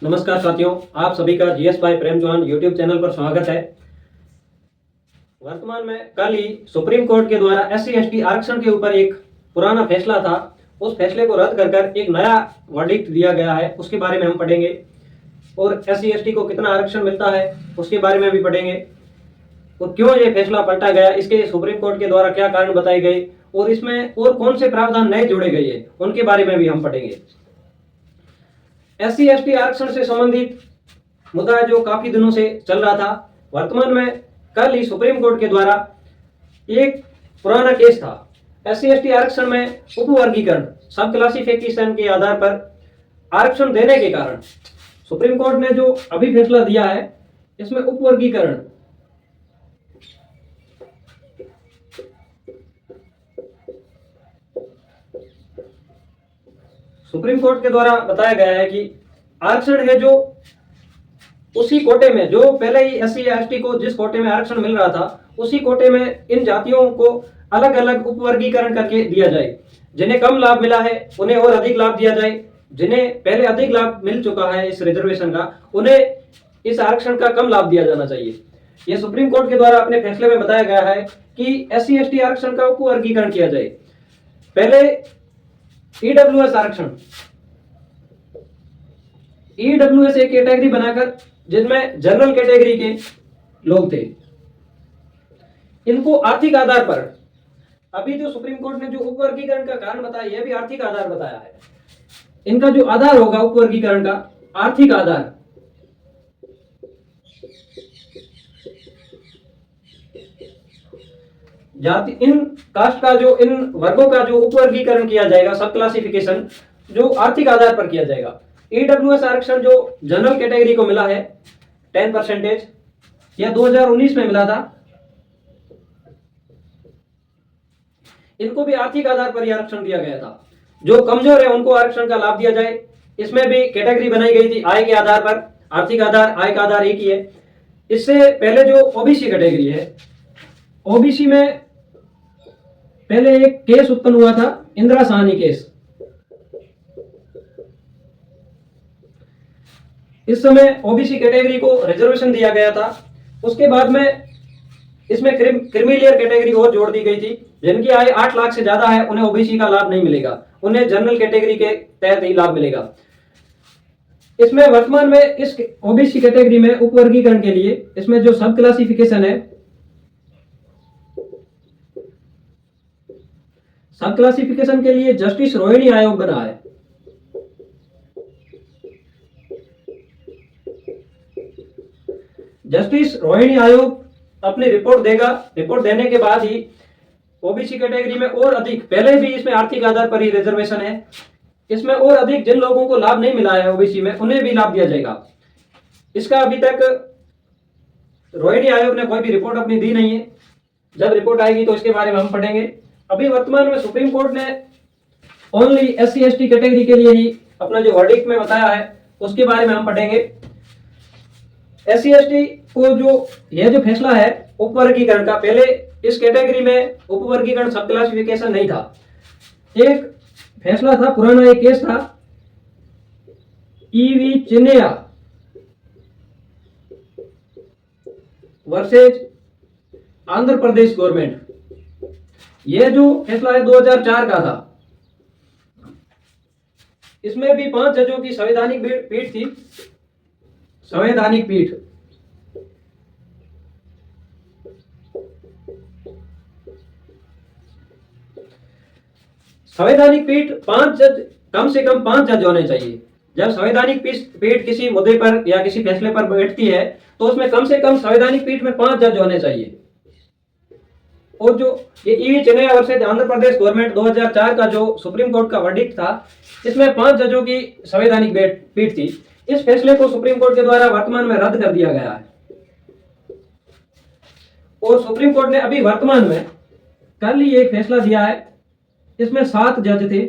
नमस्कार साथियों, आप सभी का जीएस भाई प्रेम चौहान यूट्यूब चैनल पर स्वागत है। वर्तमान में कल ही सुप्रीम कोर्ट के द्वारा एससी एसटी आरक्षण के ऊपर एक पुराना फैसला था, उस फैसले को रद्द कर एक नया वर्डिक्ट दिया गया है, उसके बारे में हम पढ़ेंगे। और एससी एसटी को कितना आरक्षण मिलता है उसके बारे में भी पढ़ेंगे, और क्यों ये फैसला पलटा गया, इसके सुप्रीम कोर्ट के द्वारा क्या कारण बताए गए, और इसमें और कौन से प्रावधान नए जोड़े गए हैं उनके बारे में भी हम पढ़ेंगे। एससी एसटी आरक्षण से संबंधित मुद्दा जो काफी दिनों से चल रहा था, वर्तमान में कल ही सुप्रीम कोर्ट के द्वारा एक पुराना केस था। एससी एसटी आरक्षण में उपवर्गीकरण सब क्लासिफिकेशन के आधार पर आरक्षण देने के कारण सुप्रीम कोर्ट ने जो अभी फैसला दिया है, इसमें उपवर्गीकरण सुप्रीम कोर्ट के द्वारा बताया गया है कि आरक्षण है जो उसी कोटे में, जो पहले ही एससी एसटी को जिस कोटे में आरक्षण मिल रहा था, उसी कोटे में इन जातियों को अलग अलग उपवर्गीकरण करके दिया जाए। जिन्हें कम लाभ मिला है उन्हें और अधिक लाभ दिया जाए, जिन्हें पहले अधिक लाभ मिल चुका है इस रिजर्वेशन का, उन्हें इस आरक्षण का कम लाभ दिया जाना चाहिए। यह सुप्रीम कोर्ट के द्वारा अपने फैसले में बताया गया है कि एससी एसटी आरक्षण का उपवर्गीकरण किया जाए। पहले ईडब्ल्यूएस आरक्षण, ईडब्ल्यूएस एक कैटेगरी बनाकर जिनमें जनरल कैटेगरी के लोग थे, इनको आर्थिक आधार पर, अभी जो सुप्रीम कोर्ट ने जो उपवर्गीकरण का कारण बताया, यह भी आर्थिक आधार बताया है। इनका जो आधार होगा उपवर्गीकरण का, आर्थिक आधार, जाति, इन कास्ट का जो, इन वर्गों का जो उपवर्गीकरण किया जाएगा, सब क्लासिफिकेशन जो आर्थिक आधार पर किया जाएगा। ईडब्ल्यूएस आरक्षण जो जनरल कैटेगरी को मिला है 10%, यह 2019 में मिला था, इनको भी आर्थिक आधार पर आरक्षण दिया गया था। जो कमजोर है उनको आरक्षण का लाभ दिया जाए, इसमें भी कैटेगरी बनाई गई थी आय के आधार पर। आर्थिक आधार, आय का आधार एक ही है। इससे पहले जो ओबीसी कैटेगरी है, ओबीसी में पहले एक केस उत्पन्न हुआ था, इंदिरा साहनी केस। इस समय ओबीसी कैटेगरी को रिजर्वेशन दिया गया था। उसके बाद में इसमें क्रीमीलेयर कैटेगरी और जोड़ दी गई थी। जिनकी आय 8 लाख से ज्यादा है उन्हें ओबीसी का लाभ नहीं मिलेगा, उन्हें जनरल कैटेगरी के तहत ही लाभ मिलेगा। इसमें वर्तमान में इस ओबीसी कैटेगरी में उपवर्गीकरण के लिए इसमें जो सब क्लासिफिकेशन है, सब क्लासिफिकेशन के लिए जस्टिस रोहिणी आयोग बना है। जस्टिस रोहिणी आयोग अपनी रिपोर्ट देगा, रिपोर्ट देने के बाद ही ओबीसी कैटेगरी में और अधिक, पहले भी इसमें आर्थिक आधार पर ही रिजर्वेशन है, इसमें और अधिक जिन लोगों को लाभ नहीं मिला है ओबीसी में, उन्हें भी लाभ दिया जाएगा। इसका अभी तक रोहिणी आयोग ने कोई भी रिपोर्ट अपनी दी नहीं है। जब रिपोर्ट आएगी तो इसके बारे में हम पढ़ेंगे। अभी वर्तमान में सुप्रीम कोर्ट ने ओनली एससी एसटी कैटेगरी के लिए ही अपना जो वर्डिक्ट में बताया है उसके बारे में हम पढ़ेंगे। एससी एसटी को जो यह जो फैसला है उपवर्गीकरण का, पहले इस कैटेगरी में उपवर्गीकरण सब क्लासिफिकेशन नहीं था। एक फैसला था, पुराना एक केस था, EV Chinnaiah versus Andhra Pradesh government. यह जो फैसला है 2004 का था। इसमें भी 5 जजों की संवैधानिक पीठ थी, संवैधानिक पीठ। संवैधानिक पीठ 5 जज, कम से कम 5 जज होने चाहिए। जब संवैधानिक पीठ किसी मुद्दे पर या किसी फैसले पर बैठती है तो उसमें कम से कम संवैधानिक पीठ में 5 जज होने चाहिए। और जो ये EV Chinnaiah versus Andhra Pradesh government 2004 का जो सुप्रीम कोर्ट का वर्डिक्ट था, इसमें 5 जजों की संवैधानिक पीठ थी। इस फैसले को सुप्रीम कोर्ट के द्वारा वर्तमान में रद्द कर दिया गया है। और सुप्रीम कोर्ट ने अभी वर्तमान में कल ही एक फैसला दिया है, इसमें 7 जज थे।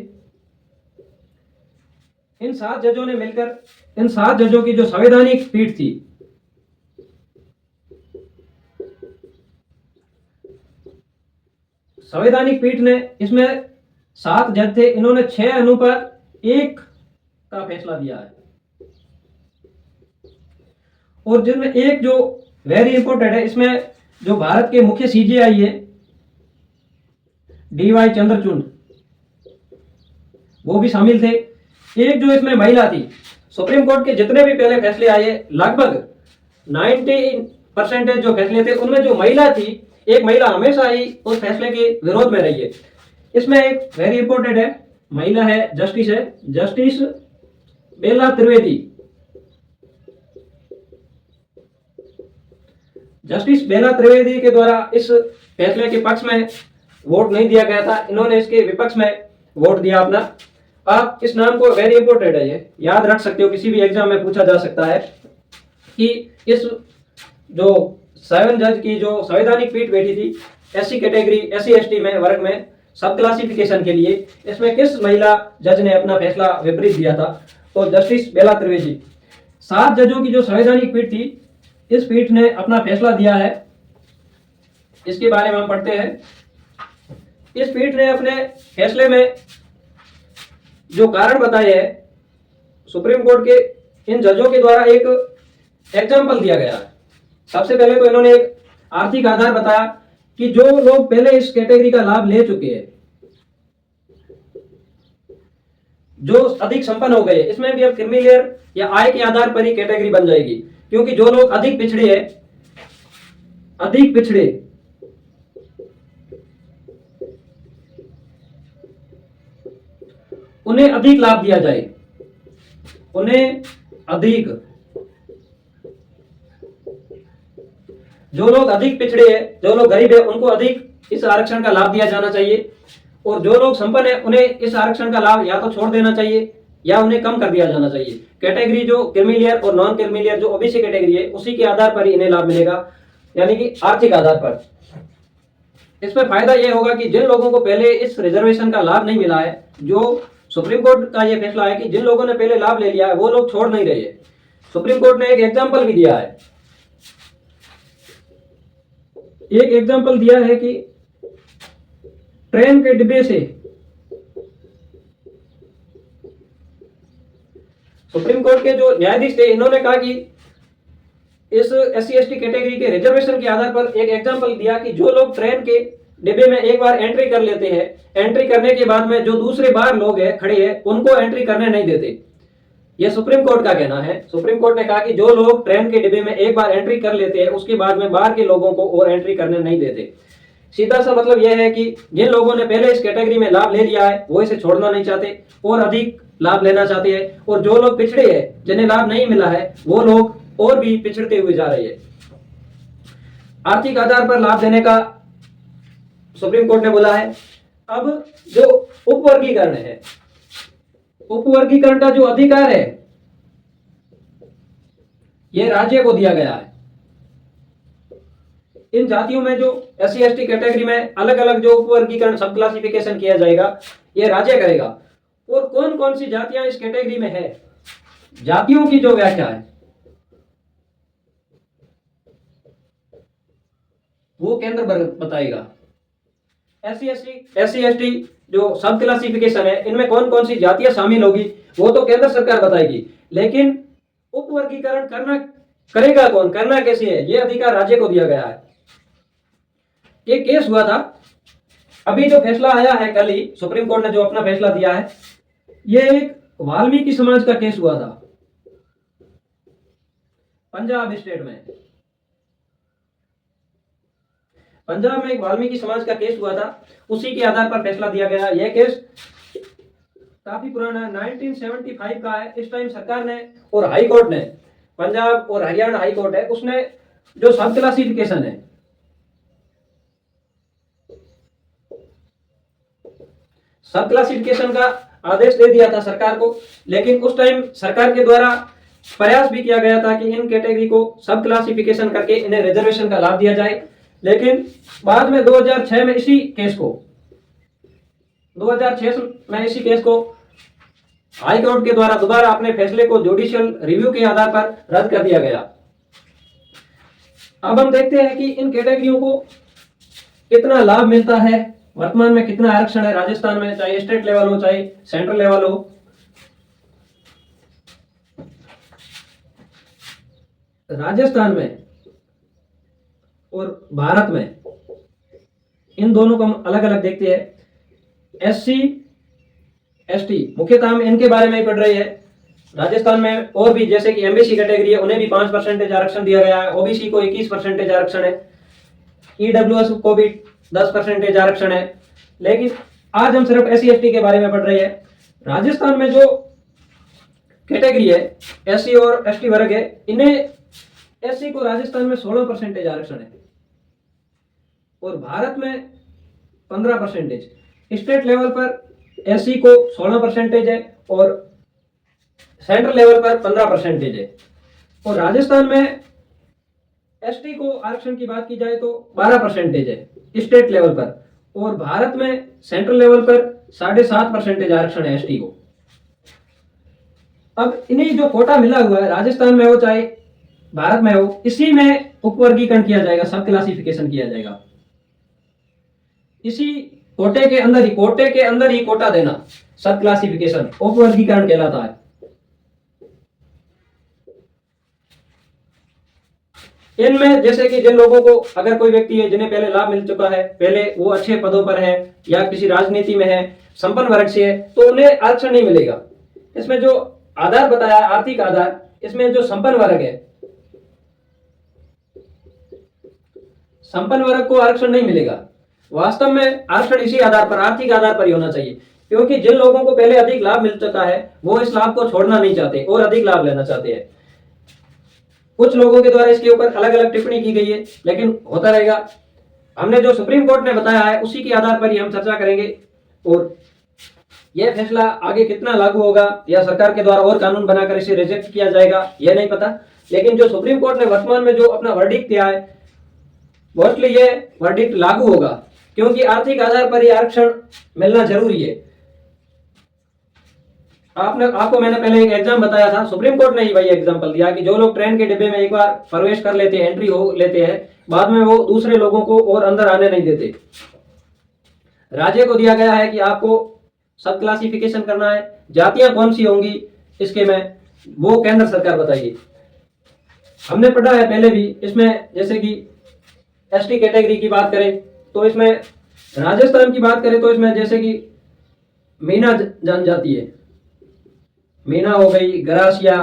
इन 7 जजों ने मिलकर, इन 7 जजों की जो संवैधानिक पीठ थी, संवैधानिक पीठ ने, इसमें 7 जज थे, इन्होंने 6:1 का फैसला दिया है। और जिनमें एक जो वेरी इंपॉर्टेंट है, इसमें जो भारत के मुख्य सीजेआई है DY चंद्रचूड़, वो भी शामिल थे। एक जो इसमें महिला थी, सुप्रीम कोर्ट के जितने भी पहले फैसले आए लगभग 90% जो फैसले थे उनमें जो महिला थी, एक महिला हमेशा ही उस फैसले के विरोध में रही है। इसमें एक वेरी इंपॉर्टेंट है, महिला है, जस्टिस बेला त्रिवेदी। जस्टिस बेला त्रिवेदी के द्वारा इस फैसले के पक्ष में वोट नहीं दिया गया था, इन्होंने इसके विपक्ष में वोट दिया अपना। आप इस नाम को, वेरी इंपॉर्टेंट है, ये याद रख सकते हो, किसी भी एग्जाम में पूछा जा सकता है कि इस जो 7 जज की जो संवैधानिक पीठ बैठी थी SC कैटेगरी, SC ST में वर्ग में सब क्लासिफिकेशन के लिए, इसमें किस महिला जज ने अपना फैसला विपरीत दिया था? तो जस्टिस बेला त्रिवेदी। 7 जजों की जो संवैधानिक पीठ थी, इस पीठ ने अपना फैसला दिया है। इसके बारे में हम पढ़ते हैं। इस पीठ ने अपने फैसले में जो कारण बताए हैं, सुप्रीम कोर्ट के इन जजों के द्वारा एक एग्जाम्पल दिया गया है। सबसे पहले तो इन्होंने एक आर्थिक आधार बताया कि जो लोग पहले इस कैटेगरी का लाभ ले चुके हैं, जो अधिक संपन्न हो गए, इसमें भी अब क्रीमीलेयर या आय के आधार पर ही कैटेगरी बन जाएगी, क्योंकि जो लोग अधिक पिछड़े हैं, अधिक पिछड़े, उन्हें अधिक लाभ दिया जाए, उन्हें अधिक, जो लोग अधिक पिछड़े हैं, जो लोग गरीब है, उनको अधिक इस आरक्षण का लाभ दिया जाना चाहिए, और जो लोग संपन्न है उन्हें इस आरक्षण का लाभ या तो छोड़ देना चाहिए या उन्हें कम कर दिया जाना चाहिए। कैटेगरी जो क्रीमीलेयर और नॉन क्रीमीलेयर जो ओबीसी कैटेगरी है, उसी के आधार पर ही इन्हें लाभ मिलेगा, यानी कि आर्थिक आधार पर। इसमें फायदा यह होगा कि जिन लोगों को पहले इस रिजर्वेशन का लाभ नहीं मिला है, जो सुप्रीम कोर्ट का यह फैसला है कि जिन लोगों ने पहले लाभ ले लिया है वो लोग छोड़ नहीं रहे। सुप्रीम कोर्ट ने एक एग्जाम्पल भी दिया है, एक एग्जाम्पल दिया है कि ट्रेन के डिब्बे से, सुप्रीम कोर्ट के जो न्यायाधीश थे, इन्होंने कहा कि इस SC ST कैटेगरी के रिजर्वेशन के आधार पर एक एग्जाम्पल दिया कि जो लोग ट्रेन के डिब्बे में एक बार एंट्री कर लेते हैं, एंट्री करने के बाद में जो दूसरे बार लोग हैं खड़े हैं, उनको एंट्री करने नहीं देते। यह सुप्रीम कोर्ट का कहना है। सुप्रीम कोर्ट ने कहा कि जो लोग ट्रेन के डिब्बे में एक बार एंट्री कर लेते हैं, उसके बाद में बाहर के लोगों को और एंट्री करने नहीं देते। सीधा सा मतलब यह है कि जिन लोगों ने पहले इस कैटेगरी में लाभ ले लिया है वो इसे छोड़ना नहीं चाहते और अधिक लाभ लेना चाहते हैं, और जो लोग पिछड़े हैं, जिन्हें लाभ नहीं मिला है, वो लोग और भी पिछड़ते हुए जा रहे हैं। आर्थिक आधार पर लाभ देने का सुप्रीम कोर्ट ने बोला है। अब जो उपवर्गीकरण है, उपवर्गीकरण का जो अधिकार है, यह राज्य को दिया गया है। इन जातियों में जो SC ST कैटेगरी में अलग अलग जो उपवर्गीकरण, सब क्लासिफिकेशन किया जाएगा, यह राज्य करेगा। और कौन कौन सी जातियां इस कैटेगरी में है, जातियों की जो व्याख्या है वो केंद्र बताएगा। SC ST जो सब क्लासिफिकेशन है, इनमें कौन कौन सी जातियां शामिल होगी वो तो केंद्र सरकार बताएगी, लेकिन उपवर्गीकरण करेगा कौन, करना कैसे है, ये अधिकार राज्य को दिया गया है। ये केस हुआ था, अभी जो फैसला आया है कल ही, सुप्रीम कोर्ट ने जो अपना फैसला दिया है, ये एक वाल्मीकि समाज का केस हुआ था पंजाब स्टेट में। पंजाब में एक वाल्मीकि समाज का केस हुआ था, उसी के आधार पर फैसला दिया गया। यह केस काफी पुराना है, 1975 का है। इस टाइम सरकार ने और हाई कोर्ट ने, पंजाब और हरियाणा हाई कोर्ट है, उसने जो सब क्लासिफिकेशन है, सब क्लासिफिकेशन का आदेश दे दिया था सरकार को, लेकिन उस टाइम सरकार के द्वारा प्रयास भी किया गया था कि इन कैटेगरी को सब क्लासिफिकेशन करके इन्हें रिजर्वेशन का लाभ दिया जाए, लेकिन बाद में 2006 में इसी केस को हाई कोर्ट के द्वारा दोबारा अपने फैसले को जुडिशियल रिव्यू के आधार पर रद्द कर दिया गया। अब हम देखते हैं कि इन कैटेगरियों को कितना लाभ मिलता है, वर्तमान में कितना आरक्षण है राजस्थान में, चाहे स्टेट लेवल हो चाहे सेंट्रल लेवल हो। राजस्थान में और भारत में, इन दोनों को हम अलग अलग देखते हैं। एससी एसटी मुख्यतः हम इनके बारे में ही पढ़ रहे हैं। राजस्थान में और भी जैसे कि एमबीसी कैटेगरी है, उन्हें भी 5% आरक्षण दिया गया है। ओबीसी को 21% आरक्षण है। ईडब्ल्यूएस को भी 10% आरक्षण है। लेकिन आज हम सिर्फ एससी एसटी के बारे में पढ़ रहे हैं। राजस्थान में जो कैटेगरी है एससी और एसटी वर्ग है, इन्हें एससी को राजस्थान में 16% आरक्षण है और भारत में 15%। स्टेट लेवल पर एससी को 16% है और सेंट्रल लेवल पर 15% है। और राजस्थान में एसटी को आरक्षण की बात की जाए तो 12% है स्टेट लेवल पर, और भारत में सेंट्रल लेवल पर 7.5% आरक्षण है एसटी को। अब इन्हें जो कोटा मिला हुआ है, राजस्थान में हो चाहे भारत में हो, इसी में उपवर्गीकरण किया जाएगा, सब क्लासिफिकेशन किया जाएगा। इसी कोटे के अंदर ही कोटा देना, सब क्लासिफिकेशन उपवर्गीकरण कहलाता है। इनमें जैसे कि जिन लोगों को, अगर कोई व्यक्ति है जिन्हें पहले लाभ मिल चुका है, पहले वो अच्छे पदों पर है या किसी राजनीति में है, संपन्न वर्ग से है, तो उन्हें आरक्षण नहीं मिलेगा। इसमें जो आधार बताया, आर्थिक आधार, इसमें जो संपन्न वर्ग है, संपन्न वर्ग को आरक्षण नहीं मिलेगा। वास्तव में आरक्षण इसी आधार पर, आर्थिक आधार पर ही होना चाहिए, क्योंकि जिन लोगों को पहले अधिक लाभ मिल चुका है वो इस लाभ को छोड़ना नहीं चाहते और अधिक लाभ लेना चाहते हैं। कुछ लोगों के द्वारा इसके ऊपर अलग अलग टिप्पणी की गई है, लेकिन होता रहेगा। हमने जो सुप्रीम कोर्ट ने बताया है उसी के आधार पर ही हम चर्चा करेंगे, और यह फैसला आगे कितना लागू होगा या सरकार के द्वारा और कानून बनाकर इसे रिजेक्ट किया जाएगा यह नहीं पता। लेकिन जो सुप्रीम कोर्ट ने वर्तमान में जो अपना वर्डिक्ट दिया है, मोस्टली ये वर्डिक्ट लागू होगा, क्योंकि आर्थिक आधार पर ही आरक्षण मिलना जरूरी है। आपको मैंने पहले एक एग्जाम बताया था, सुप्रीम कोर्ट ने ही वही एग्जांपल दिया कि जो लोग ट्रेन के डिब्बे में एक बार प्रवेश कर लेते हैं, एंट्री हो लेते हैं, बाद में वो दूसरे लोगों को और अंदर आने नहीं देते। राज्य को दिया गया है कि आपको सब क्लासिफिकेशन करना है, जातियां कौन सी होंगी इसके में वो केंद्र सरकार बताएगी। हमने पढ़ा है पहले भी, इसमें जैसे कि एसटी कैटेगरी की बात करें तो इसमें राजस्थान की बात करें तो इसमें जैसे कि मीना जनजाति है, मीना हो गई, गरासिया,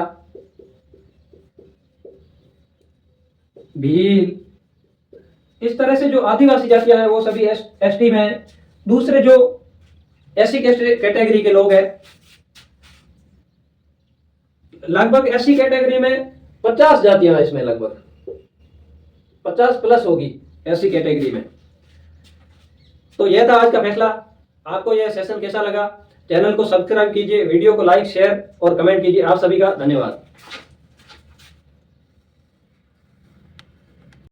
भील, इस तरह से जो आदिवासी जातियां हैं वो सभी एसटी में है। दूसरे जो एससी कैटेगरी के लोग हैं, लगभग एससी कैटेगरी में 50 जातियां हैं, इसमें लगभग 50 प्लस होगी एससी कैटेगरी में। तो यह था आज का फैसला। आपको यह सेशन कैसा लगा? चैनल को सब्सक्राइब कीजिए, वीडियो को लाइक, शेयर और कमेंट कीजिए। आप सभी का धन्यवाद।